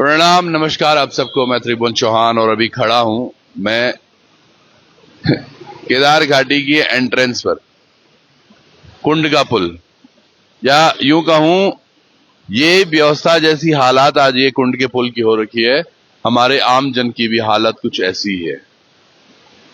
प्रणाम, नमस्कार आप सबको। मैं त्रिभुवन चौहान और अभी खड़ा हूं मैं केदार घाटी की एंट्रेंस पर, कुंड का पुल, या यूं कहूं ये व्यवस्था जैसी हालात आज ये कुंड के पुल की हो रखी है, हमारे आम जन की भी हालत कुछ ऐसी ही है।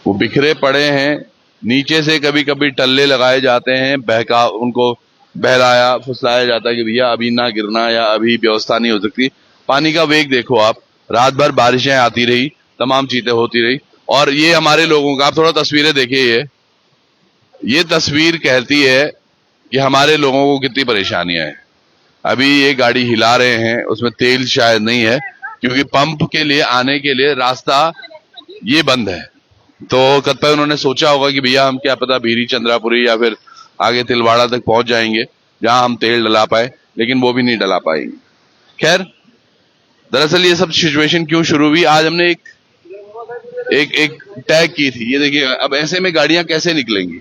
वो बिखरे पड़े हैं, नीचे से कभी कभी टल्ले लगाए जाते हैं, बहका उनको बहलाया फुसलाया जाता है कि भैया अभी ना गिरना या अभी व्यवस्था नहीं हो सकती। पानी का वेग देखो आप, रात भर बारिशें आती रही, तमाम चीजें होती रही, और ये हमारे लोगों का, आप थोड़ा तस्वीरें देखिए, ये तस्वीर कहती है कि हमारे लोगों को कितनी परेशानियां हैं। अभी ये गाड़ी हिला रहे हैं, उसमें तेल शायद नहीं है क्योंकि पंप के लिए आने के लिए रास्ता ये बंद है। तो कतई उन्होंने सोचा होगा कि भैया हम क्या पता भीरी चंद्रापुरी या फिर आगे तिलवाड़ा तक पहुंच जाएंगे जहां हम तेल डला पाए, लेकिन वो भी नहीं डला पाएंगे। खैर, दरअसल ये सब सिचुएशन क्यों शुरू हुई, आज हमने एक टैग की थी। ये देखिए, अब ऐसे में गाड़ियां कैसे निकलेंगी,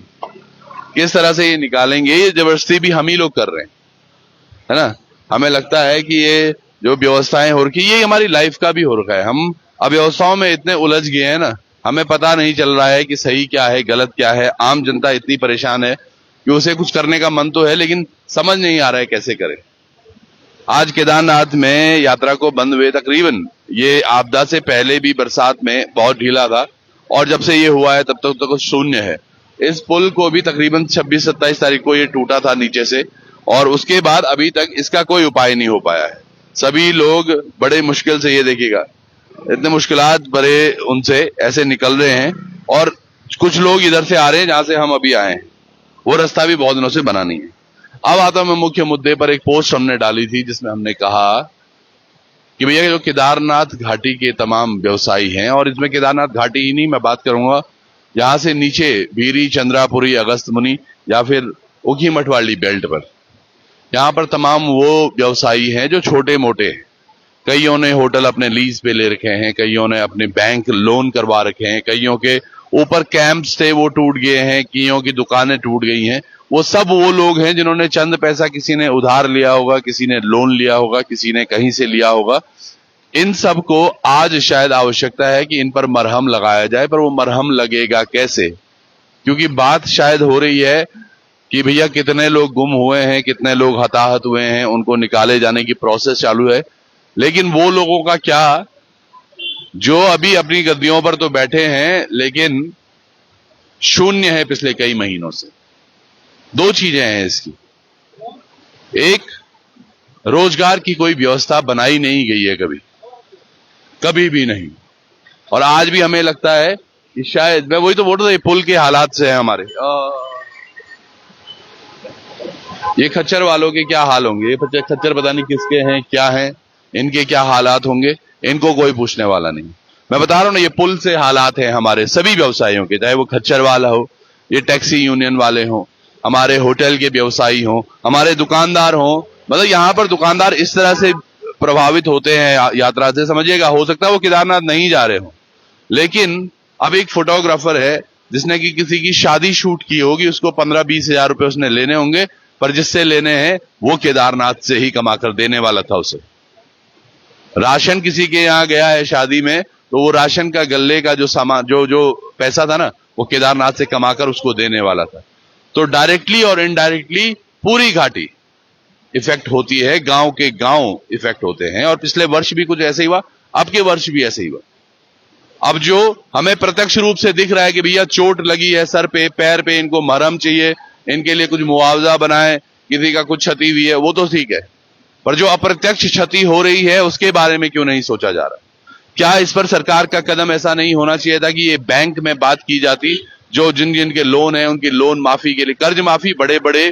किस तरह से ये निकालेंगे, ये जबरदस्ती भी हम ही लोग कर रहे हैं, है ना। हमें लगता है कि ये जो व्यवस्थाएं हो रखी, ये हमारी लाइफ का भी हो रखा है। हम अव्यवस्थाओं में इतने उलझ गए हैं ना, हमें पता नहीं चल रहा है कि सही क्या है गलत क्या है। आम जनता इतनी परेशान है कि उसे कुछ करने का मन तो है, लेकिन समझ नहीं आ रहा है कैसे करे। आज केदारनाथ में यात्रा को बंद हुए तकरीबन, ये आपदा से पहले भी बरसात में बहुत ढीला था, और जब से ये हुआ है तब तक तो शून्य है। इस पुल को भी तकरीबन 26-27 तारीख को ये टूटा था नीचे से, और उसके बाद अभी तक इसका कोई उपाय नहीं हो पाया है। सभी लोग बड़े मुश्किल से, ये देखिएगा, इतने मुश्किलात भरे उनसे ऐसे निकल रहे हैं, और कुछ लोग इधर से आ रहे हैं जहां से हम अभी आए हैं, वो रास्ता भी बहुत दिनों से बना नहीं है। अब आता हूं मैं मुख्य मुद्दे पर। एक पोस्ट हमने डाली थी जिसमें हमने कहा कि भैया जो केदारनाथ घाटी के तमाम व्यवसायी हैं, और इसमें केदारनाथ घाटी ही नहीं, मैं बात करूंगा यहां से नीचे भीरी चंद्रापुरी अगस्त मुनि या फिर ऊखीमठ वाली बेल्ट पर, यहां पर तमाम वो व्यवसायी हैं जो छोटे मोटे हैं। कईयों ने होटल अपने लीज पे ले रखे हैं, कईयों ने अपने बैंक लोन करवा रखे हैं, कईयों के ऊपर कैंप्स थे वो टूट गए हैं, कईयों की दुकानें टूट गई हैं। वो सब वो लोग हैं जिन्होंने चंद पैसा, किसी ने उधार लिया होगा, किसी ने लोन लिया होगा, किसी ने कहीं से लिया होगा। इन सब को आज शायद आवश्यकता है कि इन पर मरहम लगाया जाए, पर वो मरहम लगेगा कैसे? क्योंकि बात शायद हो रही है कि भैया कितने लोग गुम हुए हैं, कितने लोग हताहत हुए हैं, उनको निकाले जाने की प्रोसेस चालू है, लेकिन वो लोगों का क्या जो अभी अपनी गद्दियों पर तो बैठे हैं लेकिन शून्य है पिछले कई महीनों से। दो चीजें हैं इसकी, एक, रोजगार की कोई व्यवस्था बनाई नहीं गई है कभी भी नहीं, और आज भी हमें लगता है कि शायद, मैं वही तो बोल रहा था, ये पुल के हालात से है हमारे। ये खच्चर वालों के क्या हाल होंगे, ये खच्चर पता नहीं किसके हैं, क्या हैं, इनके क्या हालात होंगे, इनको कोई पूछने वाला नहीं। मैं बता रहा हूं ना, ये पुल से हालात हैं हमारे सभी व्यवसायियों के, चाहे वो खच्चर वाला हो, ये टैक्सी यूनियन वाले हों, हमारे होटल के व्यवसायी हों, हमारे दुकानदार हों। मतलब यहां पर दुकानदार इस तरह से प्रभावित होते हैं यात्रा से, समझिएगा हो सकता है वो केदारनाथ नहीं जा रहे हो, लेकिन अब एक फोटोग्राफर है जिसने कि किसी की शादी शूट की होगी, उसको 15-20 हजार रुपए उसने लेने होंगे, पर जिससे लेने हैं वो केदारनाथ से ही कमा कर देने वाला था उसे। राशन किसी के यहां गया है शादी में, तो वो राशन का गल्ले का जो सामान, जो पैसा था ना, वो केदारनाथ से कमाकर उसको देने वाला था। तो डायरेक्टली और इनडायरेक्टली पूरी घाटी इफेक्ट होती है, गांव के गांव इफेक्ट होते हैं, और पिछले वर्ष भी कुछ ऐसे ही हुआ, अब के वर्ष भी ऐसे ही हुआ। अब जो हमें प्रत्यक्ष रूप से दिख रहा है कि भैया चोट लगी है सर पे, पैर पे, इनको मरहम चाहिए, इनके लिए कुछ मुआवजा बनाए, किसी का कुछ क्षति हुई है, वो तो ठीक है, पर जो अप्रत्यक्ष क्षति हो रही है उसके बारे में क्यों नहीं सोचा जा रहा? क्या इस पर सरकार का कदम ऐसा नहीं होना चाहिए था कि ये बैंक में बात की जाती, जो जिन जिनके लोन है उनकी लोन माफी के लिए, कर्ज माफी बड़े बड़े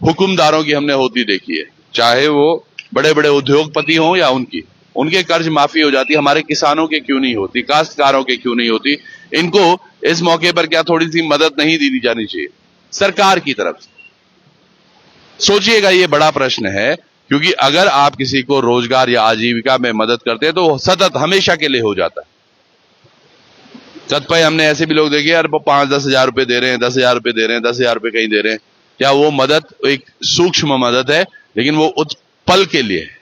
हुकुमदारों की हमने होती देखी है, चाहे वो बड़े बड़े उद्योगपति हों या उनके कर्ज माफी हो जाती, हमारे किसानों के क्यों नहीं होती, काश्तकारों के क्यों नहीं होती? इनको इस मौके पर क्या थोड़ी सी मदद नहीं दी जानी चाहिए सरकार की तरफ से? सोचिएगा, ये बड़ा प्रश्न है, क्योंकि अगर आप किसी को रोजगार या आजीविका में मदद करते हैं तो सतत हमेशा के लिए हो जाता है। कतिपय हमने ऐसे भी लोग देखे, यार 5-10 हजार रुपए दे रहे हैं, 10 हजार रुपए दे रहे हैं, 10 हजार रुपए कहीं दे रहे हैं, क्या वो मदद एक सूक्ष्म मदद है, लेकिन वो पल के लिए है।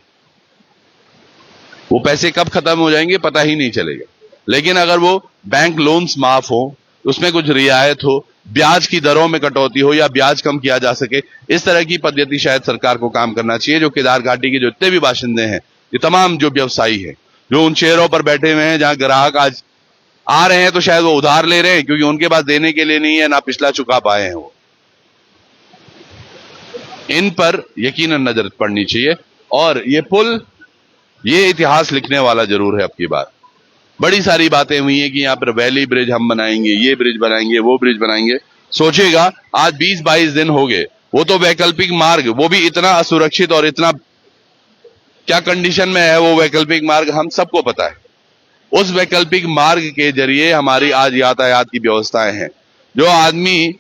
वो पैसे कब खत्म हो जाएंगे पता ही नहीं चलेगा। लेकिन अगर वो बैंक लोन्स माफ हो, उसमें कुछ रियायत हो, ब्याज की दरों में कटौती हो या ब्याज कम किया जा सके, इस तरह की पद्धति शायद सरकार को काम करना चाहिए। जो केदार घाटी के जो इतने भी बाशिंदे हैं, ये तमाम जो व्यवसायी हैं, जो उन शहरों पर बैठे हुए हैं जहां ग्राहक आज आ रहे हैं तो शायद वो उधार ले रहे हैं क्योंकि उनके पास देने के लिए नहीं है, ना पिछला चुका पाए हैं वो, इन पर यकीनन नजर पड़नी चाहिए। और ये पुल, ये इतिहास लिखने वाला जरूर है। अब की बार बड़ी सारी बातें हुई हैं कि यहां पर वैली ब्रिज हम बनाएंगे, ये ब्रिज बनाएंगे, वो ब्रिज बनाएंगे। सोचिएगा आज 20-22 दिन हो गए, वो तो वैकल्पिक मार्ग, वो भी इतना असुरक्षित और इतना क्या कंडीशन में है वो वैकल्पिक मार्ग हम सबको पता है। उस वैकल्पिक मार्ग के जरिए हमारी आज यातायात की व्यवस्थाएं हैं। जो आदमी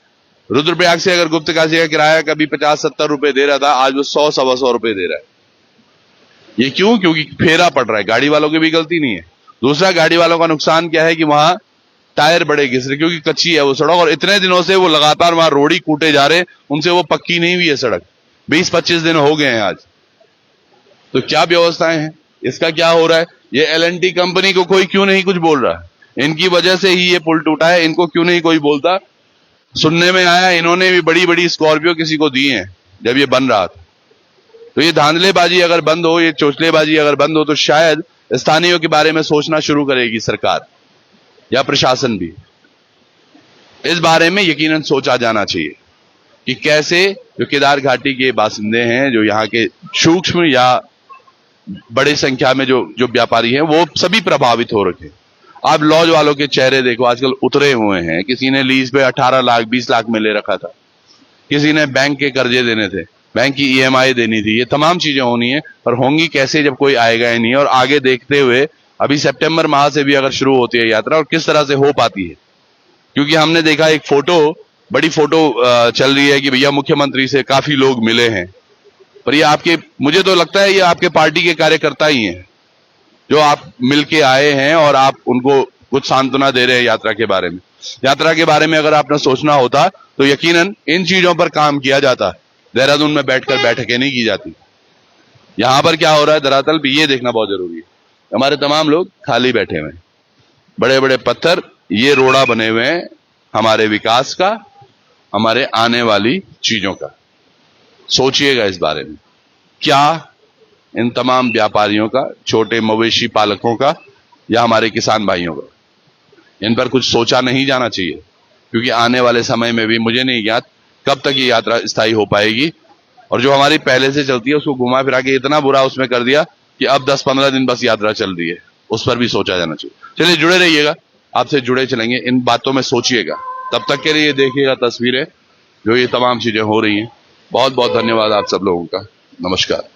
रुद्रप्रयाग से अगर गुप्तकाशी का किराया कभी 50-70 रुपए दे रहा था, आज वो 100-125 रुपए दे रहा है। ये क्यों? क्योंकि फेरा पड़ रहा है। गाड़ी वालों की भी गलती नहीं है। दूसरा, गाड़ी वालों का नुकसान क्या है कि वहां टायर बड़े घिस रहे क्योंकि कच्ची है वो सड़क, और इतने दिनों से वो लगातार वहां रोड़ी कूटे जा रहे, उनसे वो पक्की नहीं हुई है सड़क। 20-25 दिन हो गए हैं आज। तो क्या व्यवस्थाएं हैं? इसका क्या हो रहा है? ये L&T कंपनी को कोई क्यों नहीं कुछ बोल रहा? इनकी वजह से ही ये पुल टूटा है, इनको क्यों नहीं कोई बोलता? सुनने में आया इन्होंने भी बड़ी बड़ी स्कॉर्पियो किसी को दी है जब ये बन रहा था। तो ये धांधलेबाजी अगर बंद हो, ये चोचलेबाजी अगर बंद हो, तो शायद स्थानीयों के बारे में सोचना शुरू करेगी सरकार या प्रशासन भी। इस बारे में यकीनन सोचा जाना चाहिए कि कैसे जो केदार घाटी के बासिंदे हैं, जो यहाँ के सूक्ष्म या बड़ी संख्या में जो व्यापारी हैं, वो सभी प्रभावित हो रखे। आप लॉज वालों के चेहरे देखो, आजकल उतरे हुए हैं। किसी ने लीज पे 18 लाख 20 लाख में ले रखा था, किसी ने बैंक के कर्जे देने थे, बैंक की EMI देनी थी। ये तमाम चीजें होनी है, पर होंगी कैसे जब कोई आएगा ही नहीं। और आगे देखते हुए अभी सितंबर माह से भी अगर शुरू होती है यात्रा, और किस तरह से हो पाती है, क्योंकि हमने देखा एक बड़ी फोटो चल रही है कि भैया मुख्यमंत्री से काफी लोग मिले हैं, पर ये आपके, मुझे तो लगता है ये आपके पार्टी के कार्यकर्ता ही हैं जो आप मिलके आए हैं और आप उनको कुछ सांत्वना दे रहे हैं यात्रा के बारे में। यात्रा के बारे में अगर आपने सोचना होता तो यकीनन इन चीजों पर काम किया जाता। देहरादून में बैठकर बैठकें नहीं की जाती। यहां पर क्या हो रहा है दरअसल भी ये देखना बहुत जरूरी है। हमारे तमाम लोग खाली बैठे हुए हैं, बड़े बड़े पत्थर, ये रोड़ा बने हुए हैं हमारे विकास का, हमारे आने वाली चीजों का। सोचिएगा इस बारे में, क्या इन तमाम व्यापारियों का, छोटे मवेशी पालकों का या हमारे किसान भाइयों का, इन पर कुछ सोचा नहीं जाना चाहिए? क्योंकि आने वाले समय में भी मुझे नहीं ज्ञात कब तक ये यात्रा स्थायी हो पाएगी। और जो हमारी पहले से चलती है उसको घुमा फिरा के इतना बुरा उसमें कर दिया कि अब 10-15 दिन बस यात्रा चल रही है, उस पर भी सोचा जाना चाहिए। चलिए जुड़े रहिएगा, आपसे जुड़े चलेंगे, इन बातों में सोचिएगा। तब तक के लिए देखिएगा तस्वीरें जो ये तमाम चीजें हो रही हैं। बहुत बहुत धन्यवाद आप सब लोगों का। नमस्कार।